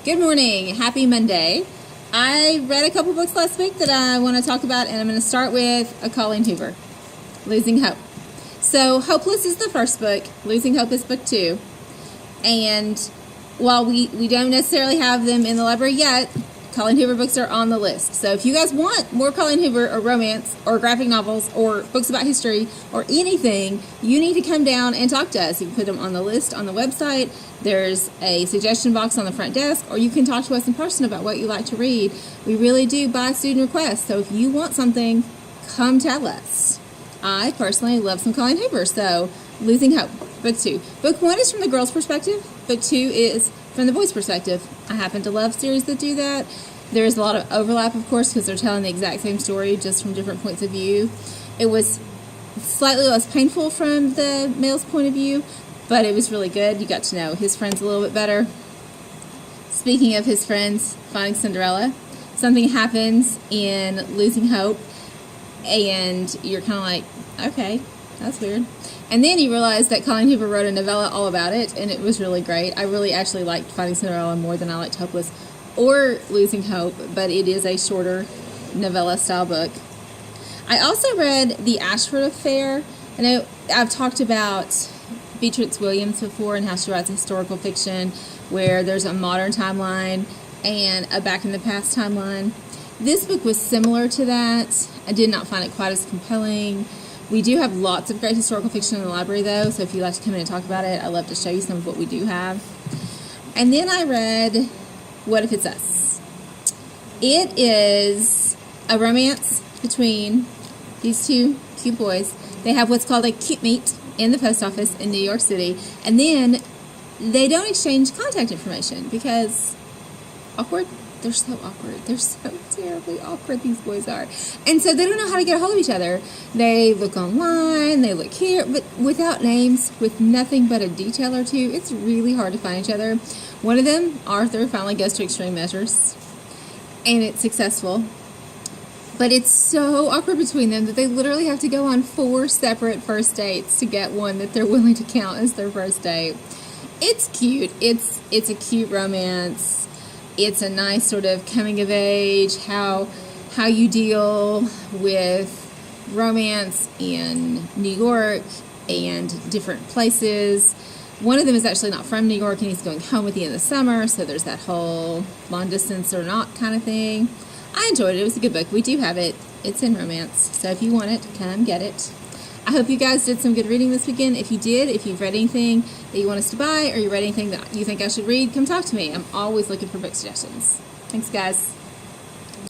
Good morning. Happy Monday. I read a couple books last week that I want to talk about, and I'm going to start with a Colleen Hoover, Losing Hope. So Hopeless is the first book. Losing Hope is book 2. And while we don't necessarily have them in the library yet, Colleen Hoover books are on the list. So if you guys want more Colleen Hoover or romance or graphic novels or books about history or anything, you need to come down and talk to us. You can put them on the list on the website. There's a suggestion box on the front desk, or you can talk to us in person about what you like to read. We really do by student request. So if you want something, come tell us. I personally love some Colleen Hoover. So Losing Hope, book 2. Book 1 is from the girl's perspective. Book 2 is from the boy's perspective. I happen to love series that do that. There's a lot of overlap, of course, because they're telling the exact same story just from different points of view. It was slightly less painful from the male's point of view, but it was really good. You got to know his friends a little bit better. Speaking of his friends, finding Cinderella, something happens in Losing Hope, and you're kind of like, okay, that's weird. And then you realize that Colleen Hoover wrote a novella all about it, and it was really great. I really actually liked Finding Cinderella more than I liked Hopeless or Losing Hope, but it is a shorter novella-style book. I also read The Ashford Affair. I know I've talked about Beatrix Williams before and how she writes historical fiction where there's a modern timeline and a back-in-the-past timeline. This book was similar to that. I did not find it quite as compelling. We do have lots of great historical fiction in the library, though, so if you'd like to come in and talk about it, I'd love to show you some of what we do have. And then I read What If It's Us? It is a romance between these two cute boys. They have what's called a cute meet in the post office in New York City, and then they don't exchange contact information because awkward. They're so awkward. They're so terribly awkward, these boys are. And so they don't know how to get a hold of each other. They look online, they look here, but without names, with nothing but a detail or two, it's really hard to find each other. One of them, Arthur, finally goes to extreme measures, and it's successful. But it's so awkward between them that they literally have to go on 4 separate first dates to get one that they're willing to count as their first date. It's cute. It's a cute romance. It's a nice sort of coming of age, how you deal with romance in New York and different places. One of them is actually not from New York, and he's going home at the end of the summer, so there's that whole long distance or not kind of thing. I enjoyed it. It was a good book. We do have it. It's in romance, so if you want it, come get it. I hope you guys did some good reading this weekend. If you did, if you've read anything that you want us to buy or you read anything that you think I should read, come talk to me. I'm always looking for book suggestions. Thanks, guys.